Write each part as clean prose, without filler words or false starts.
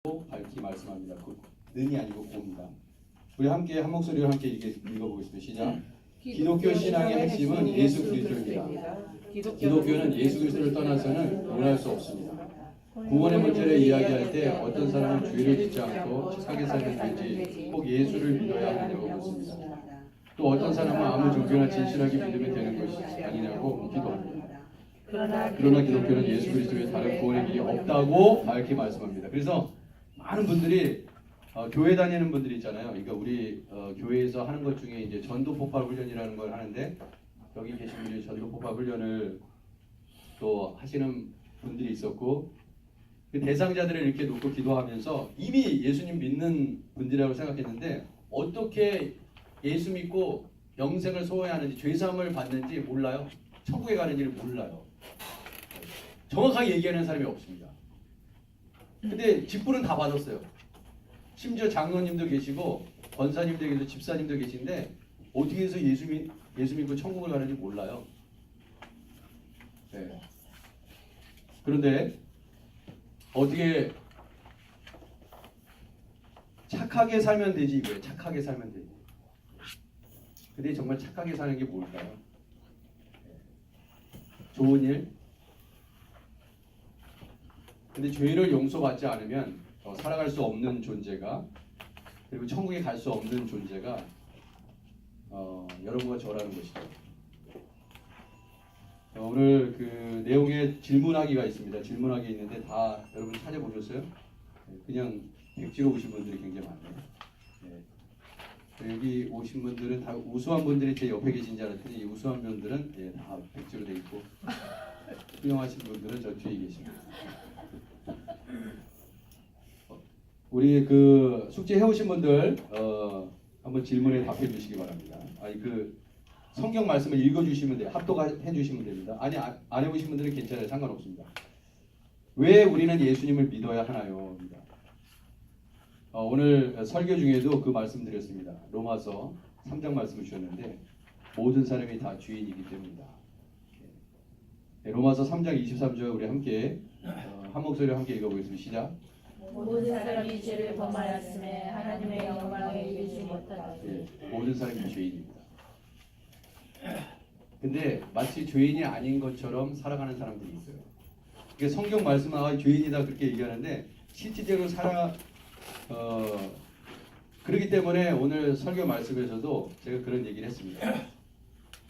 밝히 말씀합니다. 는이 아니고 고입니다. 우리 함께 한 목소리로 함께 읽어보겠습니다. 시작. 기독교 신앙의 핵심은 예수 그리스도입니다. 기독교는 예수 그리스도를 떠나서는 논할 수 없습니다. 구원의 문제를 이야기할 때 어떤 사람은 죄를 짓지 않고 착하게 살면 되지 꼭 예수를 믿어야 하냐고 묻습니다. 또 어떤 사람은 아무 종교나 진실하게 믿으면 되는 것이 아니냐고 묻기도 합니다. 그러나 기독교는 예수 그리스도의 다른 구원의 길이 없다고 밝히 말씀합니다. 그래서 많은 분들이 교회 다니는 분들이 있잖아요. 그러니까 우리 교회에서 하는 것 중에 이제 전도 폭발 훈련이라는 걸 하는데 여기 계신 분들이 전도 폭발 훈련을 또 하시는 분들이 있었고 그 대상자들을 이렇게 놓고 기도하면서 이미 예수님 믿는 분들이라고 생각했는데 어떻게 예수 믿고 영생을 소원하는지 죄사함을 받는지 몰라요. 천국에 가는지를 몰라요. 정확하게 얘기하는 사람이 없습니다. 근데 직분은 다 받았어요. 심지어 장로님도 계시고 권사님도 계시고 집사님도 계신데 어떻게 해서 예수 믿고 천국을 가는지 몰라요. 네. 그런데 어떻게 착하게 살면 되지 이거예요. 착하게 살면 되지. 근데 정말 착하게 사는 게 뭘까요? 좋은 일? 근데 죄를 용서받지 않으면 살아갈 수 없는 존재가 그리고 천국에 갈 수 없는 존재가 여러분과 저라는 것이죠. 오늘 그 내용에 질문하기가 있습니다. 질문하기 있는데 다 여러분 찾아보셨어요? 그냥 백지로 오신 분들이 굉장히 많네요. 네. 여기 오신 분들은 다 우수한 분들이 제 옆에 계신 줄 알았더니 이 우수한 분들은 다 백지로 돼 있고 훌륭하신 분들은 저 뒤에 계십니다. 우리 그 숙제 해오신 분들 한번 질문에 답해 주시기 바랍니다. 아니 그 성경 말씀을 읽어주시면 돼요. 합독해 주시면 됩니다. 아니 안 해보신 분들은 괜찮아요. 상관없습니다. 왜 우리는 예수님을 믿어야 하나요? 오늘 설교 중에도 그 말씀 드렸습니다. 로마서 3장 말씀을 주셨는데 모든 사람이 다 죄인이기 때문이다. 네, 로마서 3장 23절 우리 함께 한 목소리로 함께 읽어보겠습니다. 시작. 모든 사람이 죄를 범하였음에 하나님의 영광을 이루지 못하더니 네, 모든 사람이 죄인입니다. 근데 마치 죄인이 아닌 것처럼 살아가는 사람들이 있어요. 이게 성경 말씀은 죄인이다 그렇게 얘기하는데 실질적으로 그렇기 때문에 오늘 설교 말씀에서도 제가 그런 얘기를 했습니다.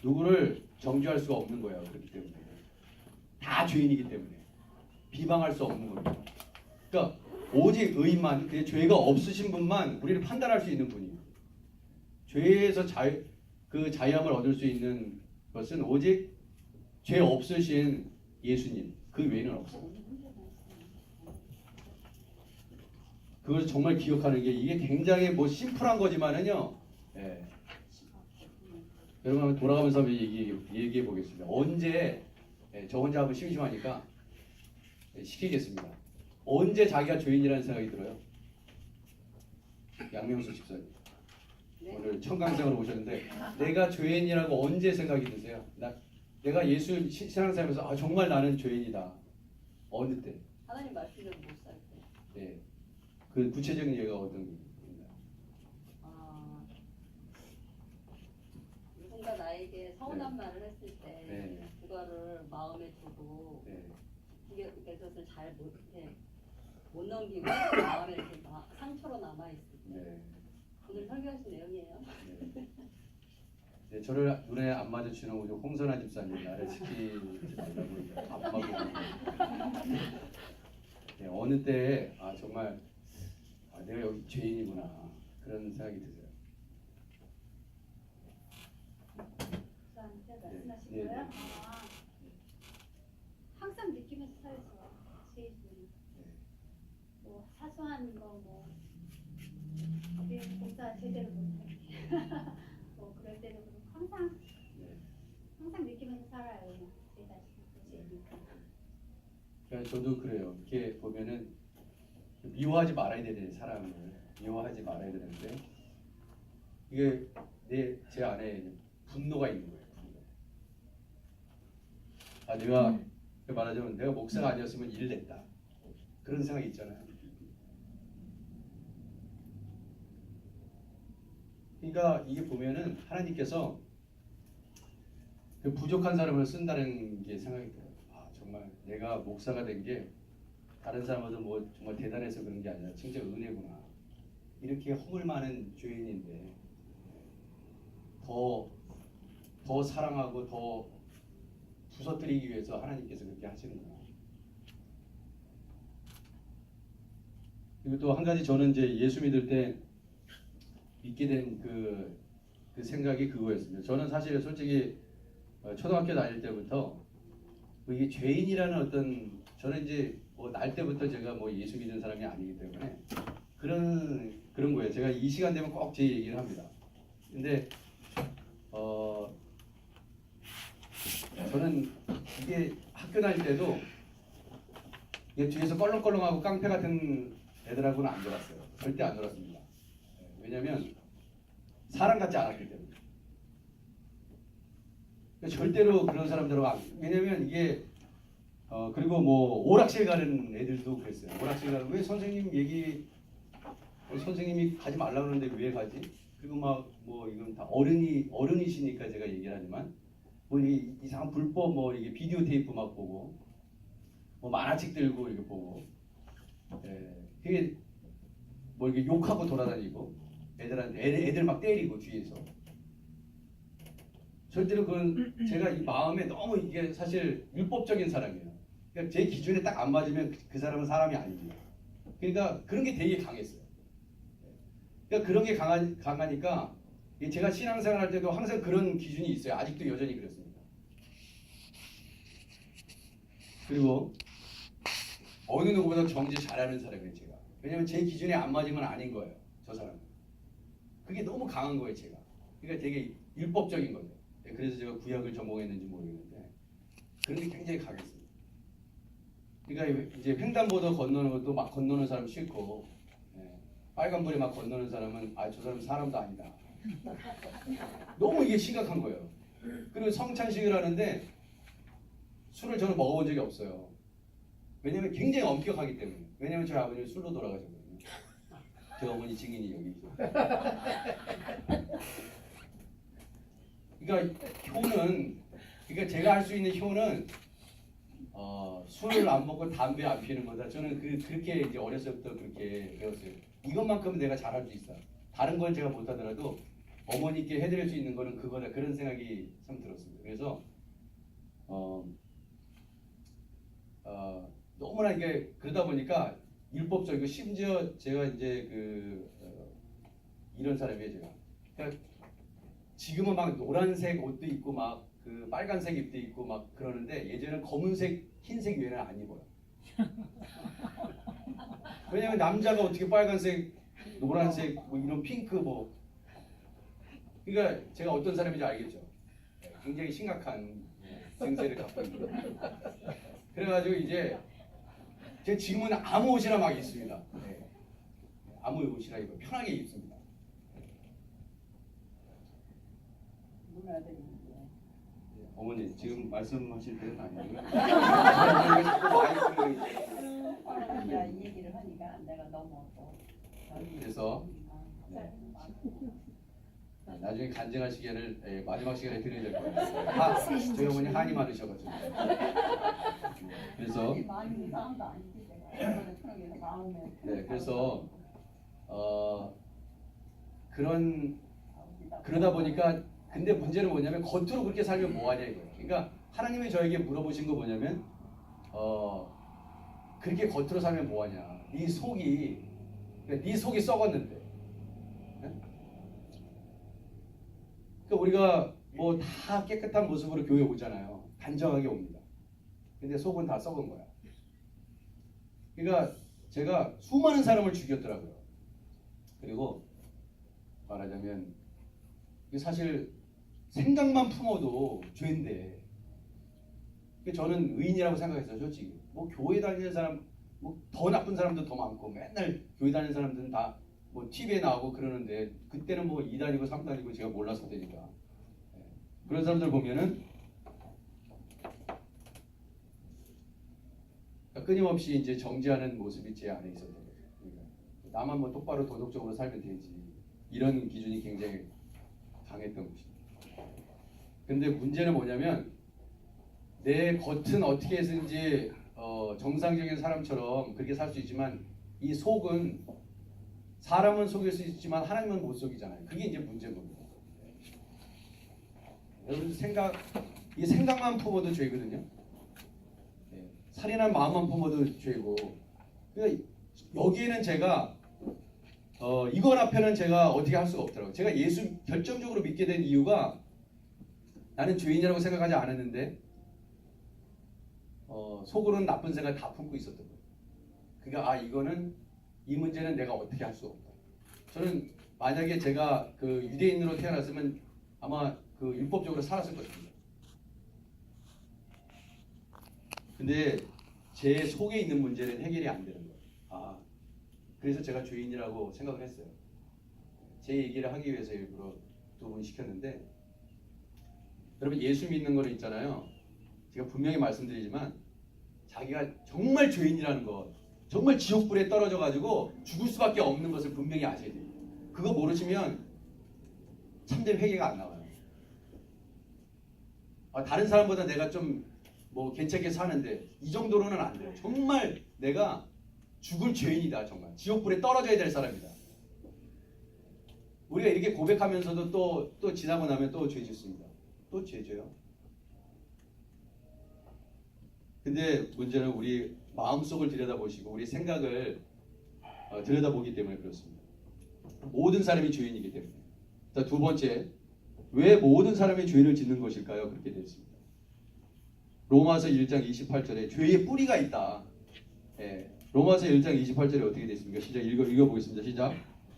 누구를 정죄할 수가 없는 거예요. 그렇기 때문에 다 죄인이기 때문에 비방할 수 없는 겁니다. 그러니까 오직 의인만, 그 죄가 없으신 분만 우리를 판단할 수 있는 분이에요. 죄에서 자유함을 얻을 수 있는 것은 오직 죄 없으신 예수님, 그 외에는 없어요. 그걸 정말 기억하는 게 이게 굉장히 심플한 거지만은요. 예. 여러분 한번 돌아가면서 한번 얘기해 보겠습니다. 언제 저 혼자 하면 심심하니까 시키겠습니다. 언제 자기가 죄인이라는 생각이 들어요? 양명수 집사님. 오늘 청강생으로 오셨는데 내가 죄인이라고 언제 생각이 드세요? 내가 예수 신앙생활에서 정말 나는 죄인이다. 어느 때? 하나님 말씀대로 못 살 때. 네. 그 구체적인 예가 어떤 게 있나요? 누군가 나에게 서운한 네. 말을 했을 때 네. 그거를 마음에 두고 네. 그것을 잘 못 넘기고 마음에 이렇게 상처로 남아 있을 때. 네. 오늘 설교하신 내용이에요. 네. 네, 저를 눈에 안 마주치는 우리 홍선아 집사님 나를 지키지 말라고 앞마고 네, 어느 때에 정말 내가 여기 죄인이구나 그런 생각이 드세요. 저한테 네, 말씀하신 네, 거예요? 네. 항상 느끼면서 살죠. 죄인. 네. 뭐 사소한 거 공사 제대로 못하게 뭐 그럴 때도 그렇고 항상 느끼면서 살아요. 그냥 제 자신이 죄니까. 그러니까 저도 그래요. 이렇게 보면은 미워하지 말아야 되는 사람을 미워하지 말아야 되는데 이게 제 안에 분노가 있는 거예요. 내가 말하자면 내가 목사가 아니었으면 일 냈다 그런 생각이 있잖아요. 그러니까 이게 보면은 하나님께서 그 부족한 사람을 쓴다는 게 생각이 들어요. 아, 정말 내가 목사가 된 게 다른 사람보다 뭐 정말 대단해서 그런 게 아니라 진짜 은혜구나. 이렇게 허물 많은 죄인인데 더 사랑하고 더 부서뜨리기 위해서 하나님께서 그렇게 하시는구나. 그리고 또 한 가지 저는 이제 예수 믿을 때 믿게 된 그 생각이 그거였습니다. 저는 사실 솔직히 초등학교 다닐 때부터 뭐 이게 죄인이라는 어떤, 저는 이제 뭐 날 때부터 제가 뭐 예수 믿는 사람이 아니기 때문에 그런 거예요. 제가 이 시간 되면 꼭 제 얘기를 합니다. 근데 저는 이게 학교 다닐 때도 이게 뒤에서 껄렁껄렁하고 깡패 같은 애들하고는 안 놀았어요. 절대 안 놀았습니다. 왜냐면 사람 같지 않았기 때문에. 절대로 그런 사람들하고 왜냐면 이게 그리고 뭐 오락실 가는 애들도 그랬어요. 오락실 가는 왜 선생님이 가지 말라 그러는데 왜 가지? 그리고 막 뭐 이건 다 어른이시니까 제가 얘기를 하지만 뭐 이상한 불법 뭐 이게 비디오 테이프 막 보고 뭐 만화책 들고 이렇게 보고 그게 뭐 이렇게 욕하고 돌아다니고 애들 막 때리고 뒤에서. 절대로 그건 제가 이 마음에 너무 이게 사실 율법적인 사람이에요. 그러니까 제 기준에 딱 안 맞으면 그 사람은 사람이 아닙니다. 그러니까 그런 게 되게 강했어요. 그러니까 그런 게 강하니까 제가 신앙생활 할 때도 항상 그런 기준이 있어요. 아직도 여전히 그렇습니다. 그리고 어느 누구보다 정지 잘하는 사람이에요, 제가. 왜냐면 제 기준에 안 맞으면 아닌 거예요, 저 사람은. 그게 너무 강한 거예요, 제가. 그러니까 되게 율법적인 거죠. 그래서 제가 구약을 전공했는지 모르겠는데 그런 게 굉장히 강했습니다. 그러니까 이제 횡단보도 건너는 것도 막 건너는 사람 싫고, 빨간불에 막 건너는 사람은 저 사람은 사람도 아니다. 너무 이게 심각한 거예요. 그리고 성찬식을 하는데 술을 저는 먹어본 적이 없어요. 왜냐면 굉장히 엄격하기 때문에. 왜냐면 저희 아버님은 술로 돌아가셨거든요. 제 어머니 증인이 여기 있어요. 그러니까 그러니까 제가 할 수 있는 효는 술을 안 먹고 담배 안 피우는 거다. 저는 그렇게 이제 어렸을 때부터 그렇게 배웠어요. 이것만큼은 내가 잘할 수 있어. 다른 건 제가 못하더라도 어머니께 해드릴 수 있는 거는 그거다. 그런 생각이 참 들었습니다. 그래서 너무나 이게 그러다 보니까 율법적이고 심지어 제가 이제 이런 사람이에요, 제가. 그러니까 지금은 막 노란색 옷도 입고 막 빨간색 입도 입고 막 그러는데 예전에는 검은색, 흰색 외에는 안 입어요. 왜냐면 남자가 어떻게 빨간색, 노란색, 뭐 이런 핑크 뭐. 그러니까 제가 어떤 사람인지 알겠죠. 굉장히 심각한 생세를 갖고 있고. 그래가지고 이제 제가 지금은 아무 옷이나 막 입습니다. 아무 옷이나 입고 편하게 입습니다. 어머니 지금 말씀하실 때는 아니고요. 이 얘기를 하니까 내가 너무 그래서 나중에 간증할 시간을 마지막 시간에 드려야 될 거예요. 저희 어머니 한이 많으셔가지고. 그래서 그래서 그러다 보니까 근데 문제는 뭐냐면 겉으로 그렇게 살면 뭐하냐 이거예요. 그러니까 하나님이 저에게 물어보신 거 뭐냐면 그렇게 겉으로 살면 뭐하냐. 네 속이 썩었는데. 네? 그러니까 우리가 뭐 다 깨끗한 모습으로 교회 오잖아요. 단정하게 옵니다. 근데 속은 다 썩은 거야. 그러니까 제가 수많은 사람을 죽였더라고요. 그리고 말하자면 사실 생각만 품어도 죄인데 저는 의인이라고 생각했어요. 솔직히 뭐 교회 다니는 사람 뭐 더 나쁜 사람도 더 많고 맨날 교회 다니는 사람들은 다 뭐 TV에 나오고 그러는데 그때는 뭐 2단이고 3단이고 제가 몰랐을 때니까 그런 사람들 보면은 끊임없이 이제 정지하는 모습이 제 안에 있었던 거죠. 그러니까 나만 뭐 똑바로 도덕적으로 살면 되지. 이런 기준이 굉장히 강했던 것입니다. 근데 문제는 뭐냐면 내 겉은 어떻게 해서든지 정상적인 사람처럼 그렇게 살 수 있지만 이 속은 사람은 속일 수 있지만 하나님은 못 속이잖아요. 그게 이제 문제인 겁니다. 여러분 이 생각만 품어도 죄거든요. 살인한 마음만 품어도 죄고. 그러니까 여기에는 제가 이건 앞에는 제가 어떻게 할 수가 없더라고요. 제가 예수 결정적으로 믿게 된 이유가 나는 죄인이라고 생각하지 않았는데 속으로는 나쁜 생각 다 품고 있었던 거예요. 그러니까 이거는 이 문제는 내가 어떻게 할 수 없다. 저는 만약에 제가 그 유대인으로 태어났으면 아마 그 율법적으로 살았을 것입니다. 근데 제 속에 있는 문제는 해결이 안 되는 거예요. 그래서 제가 죄인이라고 생각을 했어요. 제 얘기를 하기 위해서 일부러 두 분 시켰는데 여러분 예수 믿는 거는 있잖아요. 제가 분명히 말씀드리지만 자기가 정말 죄인이라는 것, 정말 지옥불에 떨어져 가지고 죽을 수밖에 없는 것을 분명히 아셔야 돼요. 그거 모르시면 참된 회개가 안 나와요. 다른 사람보다 내가 좀 뭐 괜찮게 사는데 이 정도로는 안 돼요. 정말 내가 죽을 죄인이다. 정말 지옥불에 떨어져야 될 사람이다. 우리가 이렇게 고백하면서도 또 지나고 나면 또 죄 짓습니다. 또 죄져요. 근데 문제는 우리 마음속을 들여다보시고 우리 생각을 들여다보기 때문에 그렇습니다. 모든 사람이 죄인이기 때문에. 자, 두 번째, 왜 모든 사람이 죄를 짓는 것일까요? 그렇게 되어 있습니다. 로마서 1장 28절에 죄의 뿌리가 있다. 로마서 1장 28절에 어떻게 되어 있습니까? 시작 읽어보겠습니다. 시작.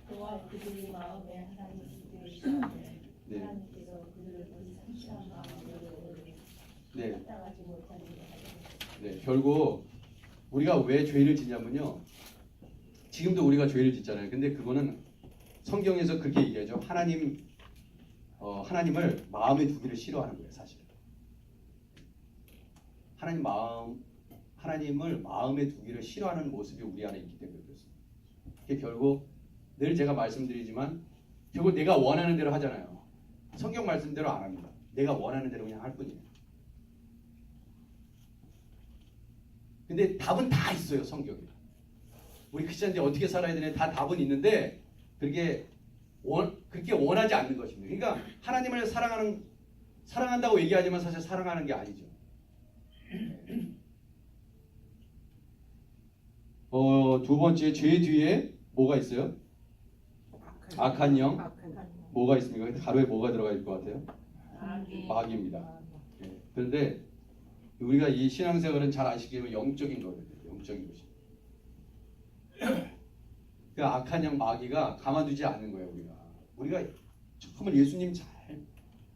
또한 그들이 마음에 하나님을 기대하시는데 네. 하나님께서 그들을 그 상실한 마음으로 네. 합당하지 못하게 하시고 네, 결국 우리가 왜 죄를 짓냐면요. 지금도 우리가 죄를 짓잖아요. 근데 그거는 성경에서 그렇게 얘기하죠. 하나님을 마음에 두기를 싫어하는 거예요, 사실. 하나님을 마음에 두기를 싫어하는 모습이 우리 안에 있기 때문에 그렇습니다. 그게 결국 늘 제가 말씀드리지만 결국 내가 원하는 대로 하잖아요. 성경 말씀대로 안 합니다. 내가 원하는 대로 그냥 할 뿐이에요. 근데 답은 다 있어요, 성경에. 우리 크리스천들이 어떻게 살아야 되냐 다 답은 있는데 그렇게 원하지 않는 것입니다. 그러니까 하나님을 사랑한다고 얘기하지만 사실 사랑하는 게 아니죠. 두 번째, 죄 뒤에 뭐가 있어요? 악한 영. 뭐가 있습니까? 가로에 뭐가 들어가 있을 것 같아요? 마귀입니다. 그런데 우리가 이 신앙생활은 잘 아시겠지만 영적인 거거든요. 영적인 것이. 그 악한 영 마귀가 가만두지 않는 거예요. 우리가 정말 예수님 잘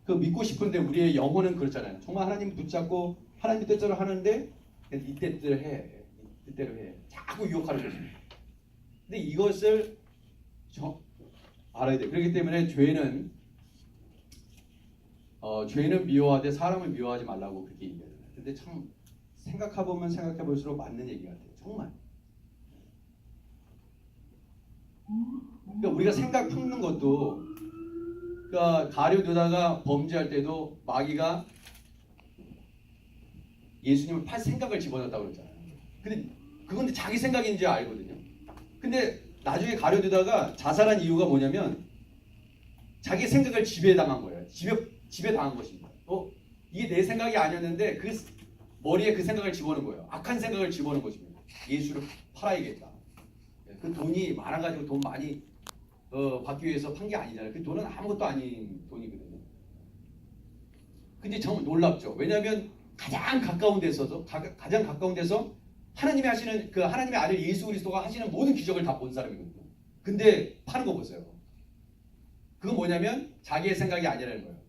믿고 싶은데 우리의 영혼은 그렇잖아요. 정말 하나님 붙잡고 하나님 뜻대로 하는데 이때대로 해. 자꾸 유혹하는 거죠. 근데 이것을 알아야 돼요. 그렇기 때문에 죄는 미워하되 사람을 미워하지 말라고 그렇게 얘기하잖아요. 근데 참 생각해볼수록 맞는 얘기 같아요. 정말. 그러니까 우리가 생각 품는 것도 그러니까 가룟유다가 범죄할 때도 마귀가 예수님을 팔 생각을 집어넣었다고 그러잖아요. 근데 그건 자기 생각인 줄 알거든요. 근데 나중에 가룟유다가 자살한 이유가 뭐냐면 자기 생각을 지배당한 거예요. 지배당한 것입니다. 이게 내 생각이 아니었는데 그 머리에 그 생각을 집어넣은 거예요. 악한 생각을 집어넣은 것입니다. 예수를 팔아야겠다. 그 돈이 많아가지고 돈 많이 받기 위해서 판 게 아니잖아요. 그 돈은 아무것도 아닌 돈이거든요. 근데 정말 놀랍죠. 왜냐하면 가장 가까운 데서 하나님이 하시는 그 하나님의 아들 예수 그리스도가 하시는 모든 기적을 다 본 사람이거든요. 근데 파는 거 보세요. 그건 뭐냐면 자기의 생각이 아니라는 거예요.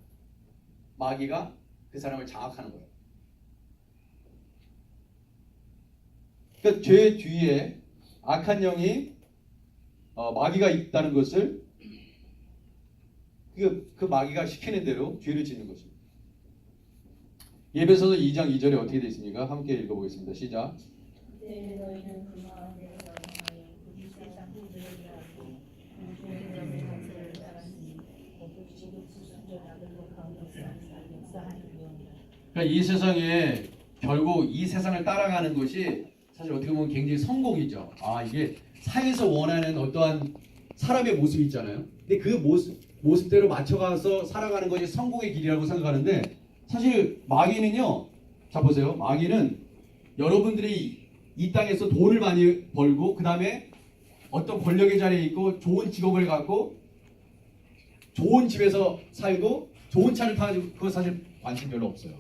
마귀가 그 사람을 장악하는 거예요. 그러니까 죄 뒤에 악한 영이 마귀가 있다는 것을 그 마귀가 시키는 대로 죄를 짓는 것입니다. 예배소서 2장 2절에 어떻게 되어 있습니까? 함께 읽어보겠습니다. 시작. 그때 너희는 그 마음에 영하여 그 세상 후대를 하고 그 죄의 것을 그러니까 이 세상에 결국 이 세상을 따라가는 것이 사실 어떻게 보면 굉장히 성공이죠. 아, 이게 사회에서 원하는 어떠한 사람의 모습이 있잖아요. 근데 그 모습대로 맞춰가서 살아가는 것이 성공의 길이라고 생각하는데, 사실 마귀는요, 자 보세요. 마귀는 여러분들이 이 땅에서 돈을 많이 벌고 그 다음에 어떤 권력의 자리에 있고 좋은 직업을 갖고 좋은 집에서 살고 좋은 차를 타고, 그거 사실 관심 별로 없어요.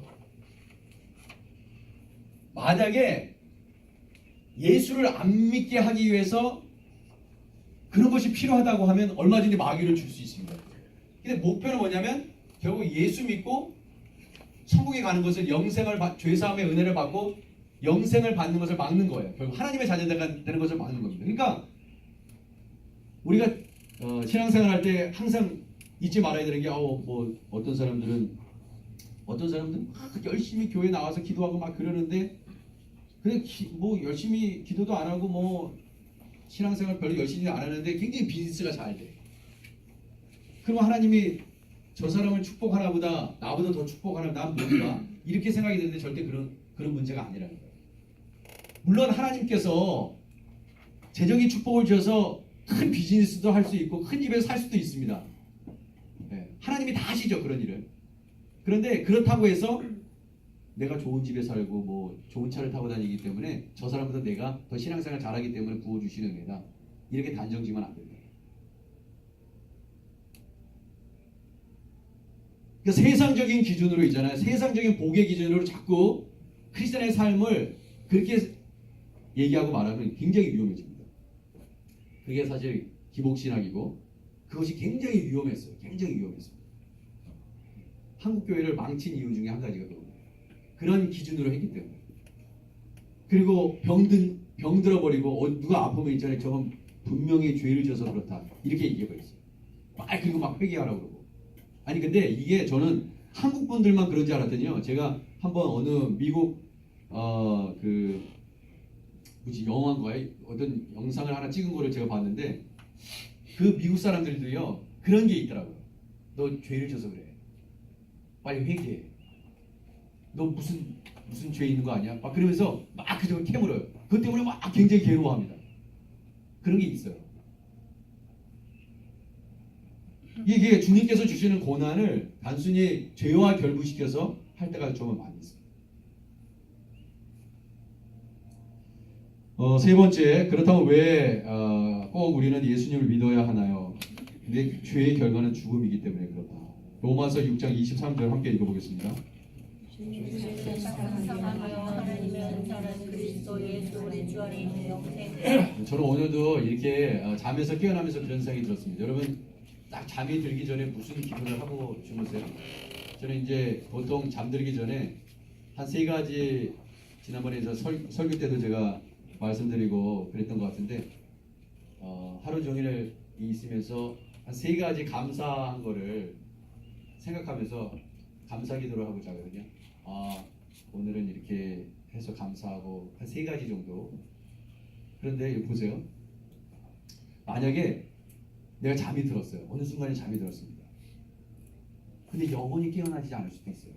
만약에 예수를 안 믿게 하기 위해서 그런 것이 필요하다고 하면 얼마든지 마귀를 줄 수 있습니다. 근데 목표는 뭐냐면 결국 예수 믿고 천국에 가는 것을 영생을 죄사함의 은혜를 받고 영생을 받는 것을 막는 거예요. 결국 하나님의 자녀가 되는 것을 막는 겁니다. 그러니까 우리가 신앙생활 할 때 항상 잊지 말아야 되는 게 뭐 어떤 사람들은 막 열심히 교회 나와서 기도하고 막 그러는데 그냥 뭐 열심히 기도도 안 하고 뭐 신앙생활 별로 열심히 안 하는데 굉장히 비즈니스가 잘 돼. 그럼 하나님이 저 사람을 축복하나 보다 나보다 더 축복하나 난 모른다 이렇게 생각이 드는데 절대 그런 문제가 아니라는 거예요. 물론 하나님께서 재정의 축복을 주셔서 큰 비즈니스도 할 수 있고 큰 집에서 살 수도 있습니다. 네. 하나님이 다 하시죠, 그런 일을. 그런데 그렇다고 해서 내가 좋은 집에 살고 뭐 좋은 차를 타고 다니기 때문에 저 사람보다 내가 더 신앙생활 잘하기 때문에 부어주시는 은혜다, 이렇게 단정지면 안 됩니다. 그러니까 세상적인 기준으로 있잖아요. 세상적인 복의 기준으로 자꾸 크리스천의 삶을 그렇게 얘기하고 말하면 굉장히 위험해집니다. 그게 사실 기복신학이고 그것이 굉장히 위험했어요. 굉장히 위험했어요. 한국 교회를 망친 이유 중에 한 가지가 그런 기준으로 했기 때문에. 그리고 병들어버리고 누가 아프면 있잖아요. 저건 분명히 죄를 져서 그렇다 이렇게 얘기해버렸어요. 그리고 막 회개하라고 그러고. 아니 근데 이게 저는 한국 분들만 그런 줄 알았더니요. 제가 한번 어느 미국 영화인가에 어떤 영상을 하나 찍은 거를 제가 봤는데 그 미국 사람들도요 그런 게 있더라고요. 너 죄를 져서 그래. 빨리 회개해. 너 무슨 죄 있는 거 아니야? 막 그러면서 막 그저 캐물어요. 그것 때문에 막 굉장히 괴로워합니다. 그런 게 있어요. 이게 주님께서 주시는 고난을 단순히 죄와 결부시켜서 할 때가 좀 많이 있어요. 세 번째, 그렇다면 왜 꼭 우리는 예수님을 믿어야 하나요? 근데 죄의 결과는 죽음이기 때문에 그렇다. 로마서 6장 23절 함께 읽어보겠습니다. 저는 오늘도 이렇게 잠에서 깨어나면서 그런 생각이 들었습니다. 여러분 딱 잠이 들기 전에 무슨 기도를 하고 주무세요? 저는 이제 보통 잠들기 전에 한 3가지, 지난번에 설교 때도 제가 말씀드리고 그랬던 것 같은데 하루 종일 있으면서 한 3가지 감사한 거를 생각하면서 감사 기도를 하고 자거든요. 오늘은 이렇게 해서 감사하고 한 3가지 정도. 그런데 여기 보세요. 만약에 내가 잠이 들었어요. 어느 순간에 잠이 들었습니다. 근데 영원히 깨어나지 않을 수도 있어요.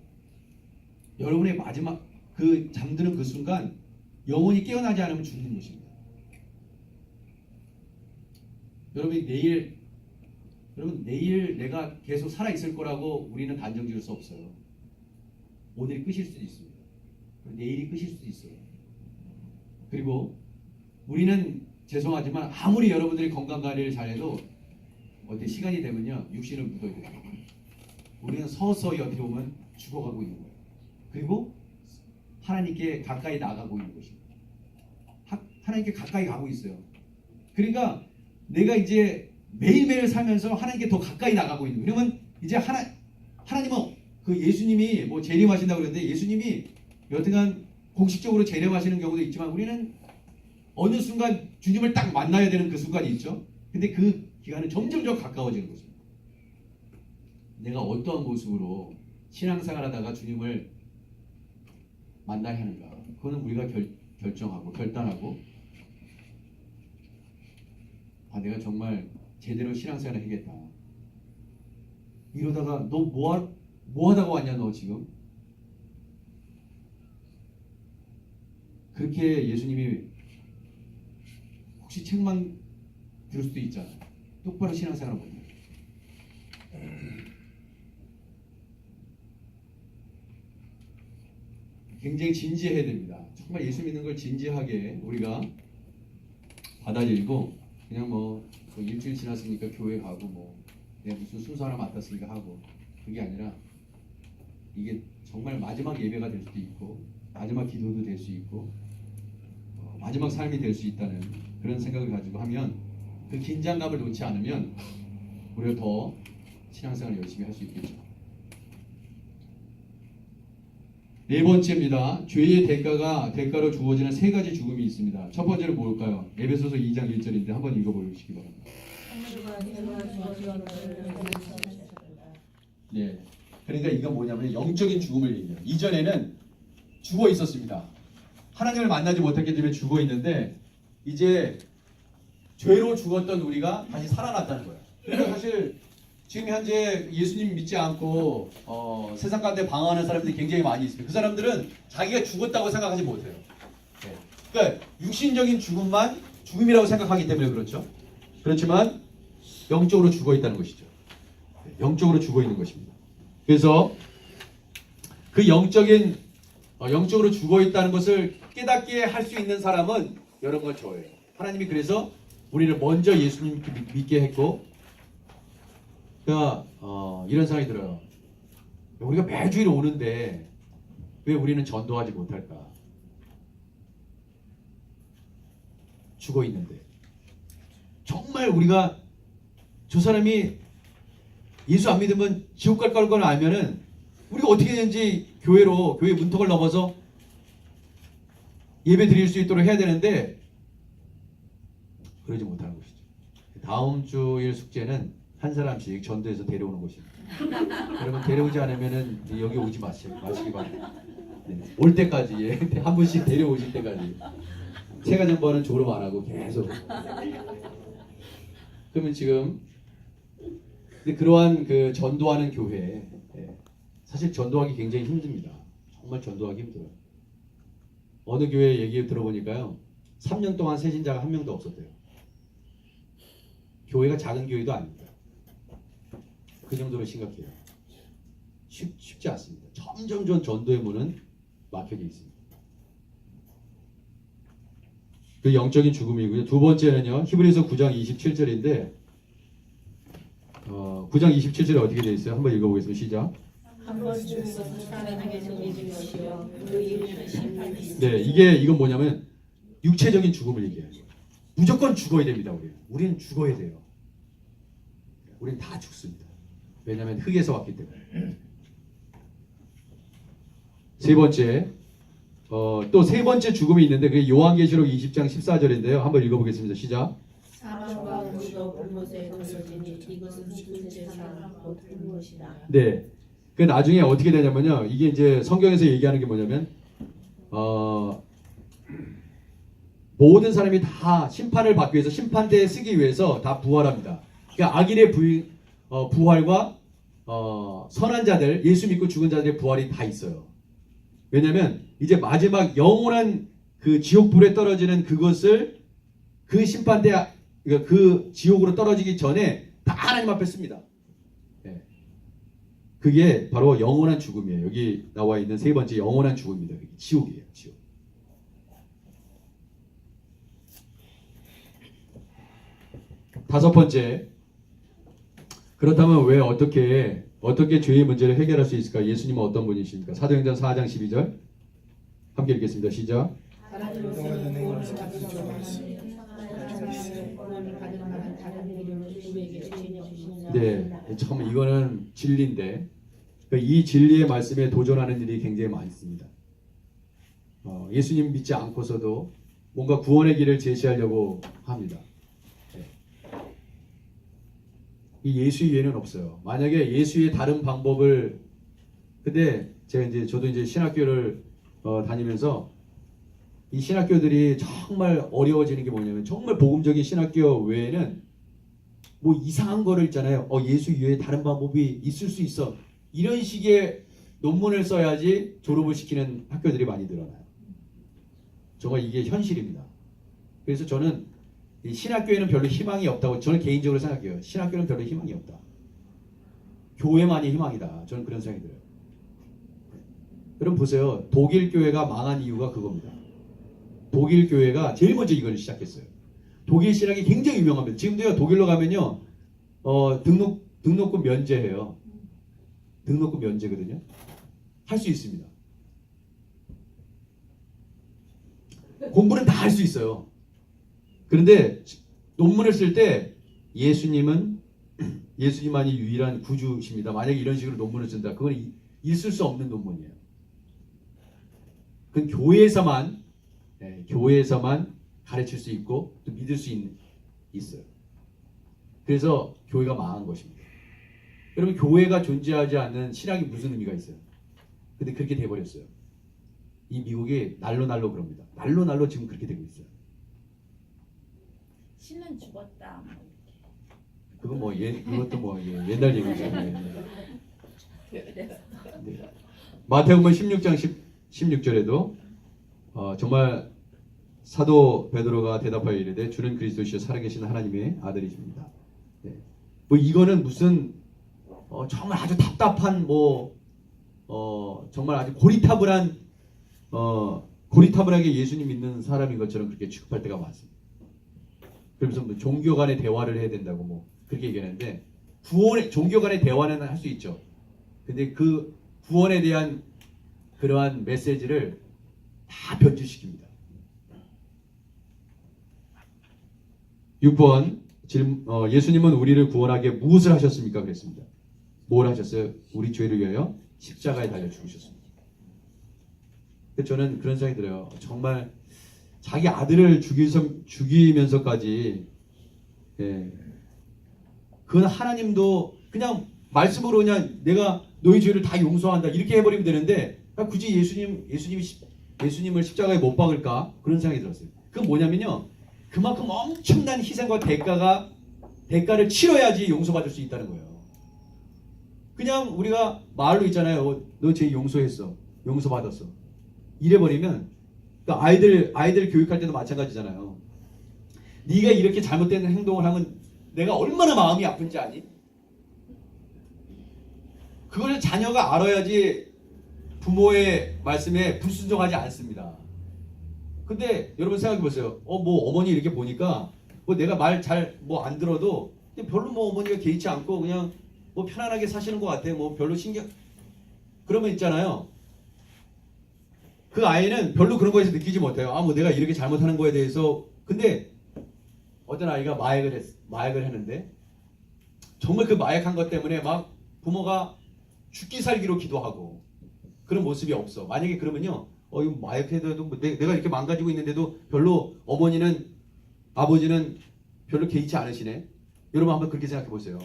여러분의 마지막 그 잠드는 그 순간 영원히 깨어나지 않으면 죽는 것입니다. 여러분 내일 내가 계속 살아 있을 거라고 우리는 단정 지을 수 없어요. 오늘이 끝일 수도 있습니다. 내일이 끝일 수도 있어요. 그리고 우리는 죄송하지만 아무리 여러분들이 건강 관리를 잘해도 어때 시간이 되면요 육신을 묻어야 돼요. 우리는 서서히 어떻게 보면 죽어가고 있는 거예요. 그리고 하나님께 가까이 나가고 있는 것입니다. 하나님께 가까이 가고 있어요. 그러니까 내가 이제 매일매일 살면서 하나님께 더 가까이 나가고 있는 거예요. 그러면 이제 하나님은 그 예수님이 뭐 재림하신다고 그러는데 예수님이 여튼간 공식적으로 재림하시는 경우도 있지만 우리는 어느 순간 주님을 딱 만나야 되는 그 순간이 있죠. 근데 그 기간은 점점 더 가까워지는 것입니다. 내가 어떠한 모습으로 신앙생활 하다가 주님을 만나야 하는가, 그거는 우리가 결정하고 결단하고 내가 정말 제대로 신앙생활을 하겠다. 이러다가 너 뭐 하다가 왔냐 너 지금? 그렇게 예수님이 혹시 책만 들을 수도 있잖아요. 똑바로 신앙생활 못해. 굉장히 진지해야 됩니다. 정말 예수 믿는 걸 진지하게 우리가 받아들이고 그냥 뭐 일주일 지났으니까 교회 가고 뭐 내가 무슨 순서 하나 맡았으니까 하고 그게 아니라 이게 정말 마지막 예배가 될 수도 있고 마지막 기도도 될 수 있고 마지막 삶이 될 수 있다는 그런 생각을 가지고 하면 그 긴장감을 놓지 않으면 우리가 더 신앙생활을 열심히 할 수 있겠죠. 네 번째입니다. 죄의 대가로 주어지는 세 가지 죽음이 있습니다. 첫 번째는 뭘까요? 에베소서 2장 1절인데 한번 읽어보시기 바랍니다. 네. 그러니까 이건 뭐냐면 영적인 죽음을 얘기해요. 이전에는 죽어 있었습니다. 하나님을 만나지 못했기 때문에 죽어 있는데 이제 죄로 죽었던 우리가 다시 살아났다는 거예요. 그래서 사실 지금 현재 예수님 믿지 않고 세상 가운데 방황하는 사람들이 굉장히 많이 있습니다. 그 사람들은 자기가 죽었다고 생각하지 못해요. 네. 그러니까 육신적인 죽음만 죽음이라고 생각하기 때문에 그렇죠. 그렇지만 영적으로 죽어 있다는 것이죠. 영적으로 죽어 있는 것입니다. 그래서 그 영적으로 죽어 있다는 것을 깨닫게 할 수 있는 사람은 여러분과 저예요. 하나님이 그래서 우리를 먼저 예수님 믿게 했고, 그러니까 이런 생각이 들어요. 우리가 매주일 오는데 왜 우리는 전도하지 못할까? 죽어 있는데 정말 우리가 저 사람이 예수 안 믿으면 지옥 갈 걸 알면은 우리가 어떻게 되는지 교회 문턱을 넘어서 예배 드릴 수 있도록 해야 되는데 그러지 못하는 것이죠. 다음 주일 숙제는 한 사람씩 전도해서 데려오는 것입니다. 여러분 데려오지 않으면은 여기 오지 마시기 바랍니다. 네. 올 때까지 한 분씩 데려오실 때까지 세가정반은 졸업 안 하고 계속. 그러면 지금 그러한 그 전도하는 교회 사실 전도하기 굉장히 힘듭니다. 정말 전도하기 힘들어요. 어느 교회 얘기 들어보니까요 3년 동안 세신자가 한 명도 없었대요. 교회가 작은 교회도 아닙니다. 그 정도로 심각해요. 쉽지 않습니다. 점점 전도의 문은 막혀져 있습니다. 그 영적인 죽음이고요. 두 번째는요. 히브리서 9장 27절인데 9장 27절에 어떻게 되어 있어요? 한번 읽어보겠습니다. 시작. 한번 죽은 것은 살아나게 믿을 것이요 그 이름은 심판이 있으리라. 네, 이건 뭐냐면 육체적인 죽음을 얘기해요. 무조건 죽어야 됩니다. 우리는 죽어야 돼요. 우리는 다 죽습니다. 왜냐하면 흙에서 왔기 때문에. 세 번째, 또 세 번째 죽음이 있는데 그게 요한계시록 20장 14절인데요. 한번 읽어보겠습니다. 시작. 사망과 무도 불못에 던져지니 이것은 둘째 사망 곧 불못이다. 네, 그 나중에 어떻게 되냐면요. 이게 이제 성경에서 얘기하는 게 뭐냐면 모든 사람이 다 심판을 받기 위해서 심판대에 쓰기 위해서 다 부활합니다. 그러니까 악인의 부활과 선한 자들, 예수 믿고 죽은 자들의 부활이 다 있어요. 왜냐하면 이제 마지막 영원한 그 지옥불에 떨어지는 그것을 그 심판대, 그러니까 그 지옥으로 떨어지기 전에 다 하나님 앞에 씁니다. 네. 그게 바로 영원한 죽음이에요. 여기 나와 있는 세 번째 영원한 죽음입니다. 지옥이에요. 지옥. 다섯 번째, 그렇다면 왜 어떻게 죄의 문제를 해결할 수 있을까? 예수님은 어떤 분이십니까? 사도행전 4장 12절 함께 읽겠습니다. 시작. 하나님으로서는 구원을 받은 자만은 사람의 구원을 받을 만한 다른 이름을 우리에게 주시느냐. 네, 참 이거는 진리인데 이 진리의 말씀에 도전하는 일이 굉장히 많습니다. 예수님 믿지 않고서도 뭔가 구원의 길을 제시하려고 합니다. 이 예수 외에는 없어요. 만약에 예수의 다른 방법을, 근데 저도 이제 신학교를 다니면서 이 신학교들이 정말 어려워지는 게 뭐냐면 정말 복음적인 신학교 외에는 뭐 이상한 거를 있잖아요. 예수 이외에 다른 방법이 있을 수 있어. 이런 식의 논문을 써야지 졸업을 시키는 학교들이 많이 늘어나요. 정말 이게 현실입니다. 그래서 저는 이 신학교에는 별로 희망이 없다고 저는 개인적으로 생각해요. 신학교는 별로 희망이 없다. 교회만이 희망이다. 저는 그런 생각이 들어요. 여러분 보세요. 독일 교회가 망한 이유가 그겁니다. 독일 교회가 제일 먼저 이걸 시작했어요. 독일 신학이 굉장히 유명합니다. 지금도요 독일로 가면요 등록금 면제해요. 등록금 면제거든요. 할 수 있습니다. 공부는 다 할 수 있어요. 그런데 논문을 쓸 때 예수님만이 유일한 구주십니다. 만약에 이런 식으로 논문을 쓴다. 그건 있을 수 없는 논문이에요. 그건 교회에서만 가르칠 수 있고 또 믿을 수 있어요. 그래서 교회가 망한 것입니다. 여러분 교회가 존재하지 않는 신학이 무슨 의미가 있어요? 근데 그렇게 돼버렸어요. 이 미국이 날로 그럽니다. 날로 지금 그렇게 되고 있어요. 신은 죽었다. 그건 그것도 옛날 얘기잖아요. 네. 마태복음 16장 16절에도 정말 사도 베드로가 대답하여 이르되 주는 그리스도시요 살아계신 하나님의 아들이십니다. 네. 이거는 무슨 정말 아주 답답한 정말 아주 고리타분하게 예수님 믿는 사람인 것처럼 그렇게 취급할 때가 많습니다. 그러면서 종교 간의 대화를 해야 된다고 그렇게 얘기하는데 종교 간의 대화는 할 수 있죠. 근데 그 구원에 대한 그러한 메시지를 다 변질시킵니다. 6번 예수님은 우리를 구원하기에 무엇을 하셨습니까? 그랬습니다. 뭘 하셨어요? 우리 죄를 위하여 십자가에 달려 죽으셨습니다. 저는 그런 생각이 들어요. 정말 자기 아들을 죽이면서까지 그건 하나님도 그냥 말씀으로 그냥 내가 너희 죄를 다 용서한다 이렇게 해버리면 되는데 굳이 예수님을 십자가에 못 박을까? 그런 생각이 들었어요. 그건 뭐냐면요. 그만큼 엄청난 희생과 대가를 치러야지 용서받을 수 있다는 거예요. 그냥 우리가 말로 있잖아요. 너 죄 용서했어. 용서받았어. 이래버리면 그러니까 아이들 교육할 때도 마찬가지잖아요. 네가 이렇게 잘못된 행동을 하면 내가 얼마나 마음이 아픈지 아니? 그걸 자녀가 알아야지 부모의 말씀에 불순종하지 않습니다. 근데 여러분 생각해 보세요. 어머니 이렇게 보니까 내가 말 잘 안 들어도 별로 어머니가 개의치 않고 그냥 편안하게 사시는 것 같아. 별로 신경 그러면 있잖아요. 그 아이는 별로 그런 거에서 느끼지 못해요. 내가 이렇게 잘못하는 거에 대해서. 근데 어떤 아이가 마약을 했는데 정말 그 마약한 것 때문에 막 부모가 죽기 살기로 기도하고 그런 모습이 없어. 만약에 그러면요. 이거 마약해도 내가 이렇게 망가지고 있는데도 별로 아버지는 별로 개의치 않으시네. 여러분 한번 그렇게 생각해 보세요.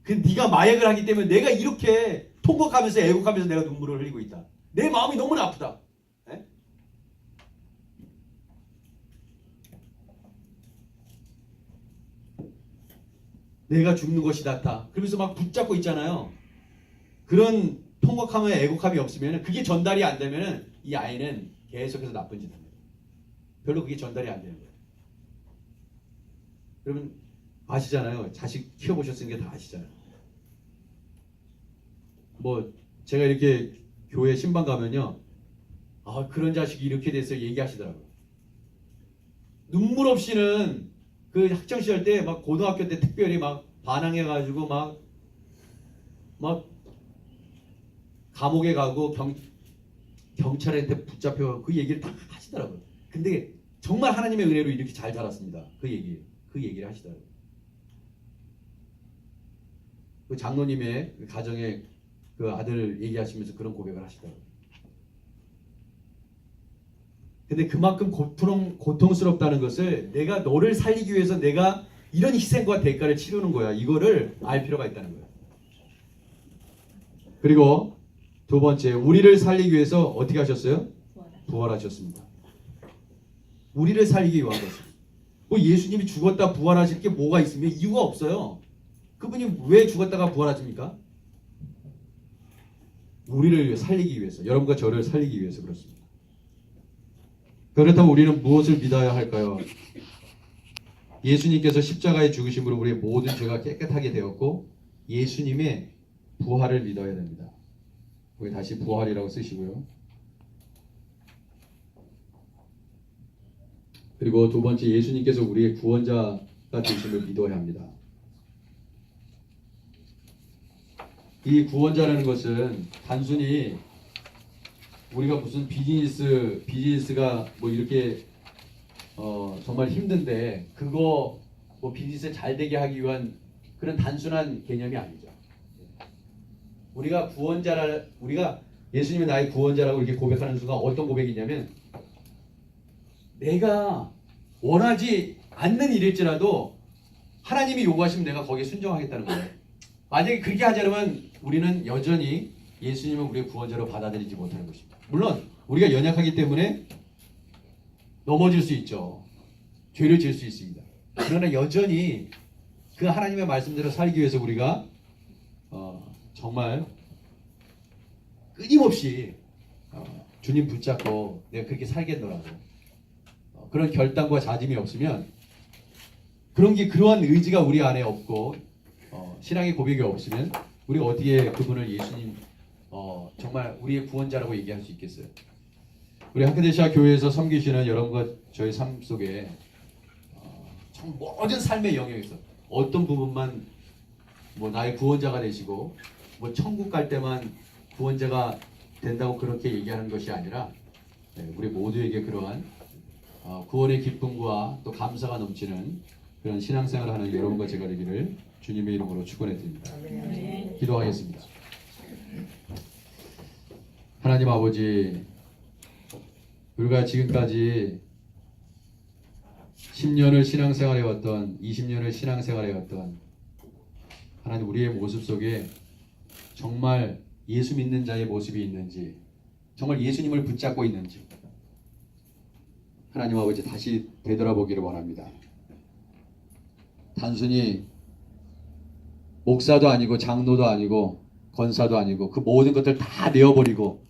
네가 마약을 하기 때문에 내가 이렇게 통곡하면서 애곡하면서 내가 눈물을 흘리고 있다. 내 마음이 너무나 아프다. 네? 내가 죽는 것이 낫다. 그러면서 막 붙잡고 있잖아요. 그런 통곡하며 애곡함이 없으면 그게 전달이 안 되면 이 아이는 계속해서 나쁜 짓 합니다. 별로 그게 전달이 안 되는 거예요. 여러분 아시잖아요. 자식 키워보셨으니까 다 아시잖아요. 제가 이렇게 교회 신방 가면요. 그런 자식이 이렇게 돼서 얘기하시더라고요. 눈물 없이는 그 학창시절 때 막 고등학교 때 특별히 막 반항해가지고 막 감옥에 가고 경찰한테 붙잡혀 그 얘기를 다 하시더라고요. 근데 정말 하나님의 은혜로 이렇게 잘 자랐습니다. 그 얘기를 하시더라고요. 그 장로님의 가정에 그 아들 얘기하시면서 그런 고백을 하시더라고요. 근데 그만큼 고통스럽다는 것을 내가 너를 살리기 위해서 내가 이런 희생과 대가를 치르는 거야. 이거를 알 필요가 있다는 거예요. 그리고 두 번째, 우리를 살리기 위해서 어떻게 하셨어요? 부활하셨습니다. 우리를 살리기 위한 것입니다. 뭐 예수님이 죽었다 부활하실 게 뭐가 있으면 이유가 없어요. 그분이 왜 죽었다가 부활하십니까? 우리를 살리기 위해서, 여러분과 저를 살리기 위해서 그렇습니다. 그렇다면 우리는 무엇을 믿어야 할까요? 예수님께서 십자가에 죽으심으로 우리의 모든 죄가 깨끗하게 되었고 예수님의 부활을 믿어야 됩니다. 거기 다시 부활이라고 쓰시고요. 그리고 두 번째, 예수님께서 우리의 구원자가 되심을 믿어야 합니다. 이 구원자라는 것은 단순히 우리가 무슨 비즈니스가 뭐 이렇게 정말 힘든데 그거 뭐 비즈니스 잘 되게 하기 위한 그런 단순한 개념이 아니죠. 우리가 예수님이 나의 구원자라고 이렇게 고백하는 순간 어떤 고백이냐면 내가 원하지 않는 일일지라도 하나님이 요구하시면 내가 거기에 순종하겠다는 거예요. 만약에 그렇게 하자면 우리는 여전히 예수님을 우리의 구원자로 받아들이지 못하는 것입니다. 물론 우리가 연약하기 때문에 넘어질 수 있죠. 죄를 지을 수 있습니다. 그러나 여전히 그 하나님의 말씀대로 살기 위해서 우리가 정말 끊임없이 주님 붙잡고 내가 그렇게 살겠노라고 그런 결단과 자짐이 없으면 그러한 의지가 우리 안에 없고 신앙의 고백이 없으면 우리가 어떻게 그분을 예수님 정말 우리의 구원자라고 얘기할 수 있겠어요? 우리 한크데시아 교회에서 섬기시는 여러분과 저희 삶 속에 참 모든 삶의 영역에서 어떤 부분만 뭐 나의 구원자가 되시고 뭐 천국 갈 때만 구원자가 된다고 그렇게 얘기하는 것이 아니라 우리 모두에게 그러한 구원의 기쁨과 또 감사가 넘치는 그런 신앙생활을 하는 여러분과 제가 되기를 주님의 이름으로 축원해 드립니다. 기도하겠습니다. 하나님 아버지, 우리가 지금까지 10년을 신앙생활해 왔던 20년을 신앙생활해 왔던 하나님, 우리의 모습 속에 정말 예수 믿는 자의 모습이 있는지, 정말 예수님을 붙잡고 있는지 하나님 아버지 다시 되돌아보기를 원합니다. 단순히 목사도 아니고 장로도 아니고 권사도 아니고 그 모든 것들 다 내어버리고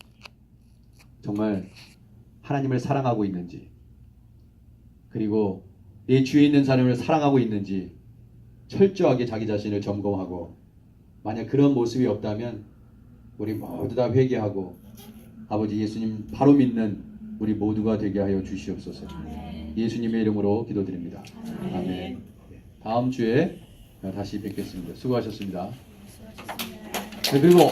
정말 하나님을 사랑하고 있는지, 그리고 내 주위에 있는 사람을 사랑하고 있는지 철저하게 자기 자신을 점검하고, 만약 그런 모습이 없다면 우리 모두 다 회개하고 아버지 예수님 바로 믿는 우리 모두가 되게 하여 주시옵소서. 예수님의 이름으로 기도드립니다. 아멘. 다음 주에 다시 뵙겠습니다. 수고하셨습니다. 그리고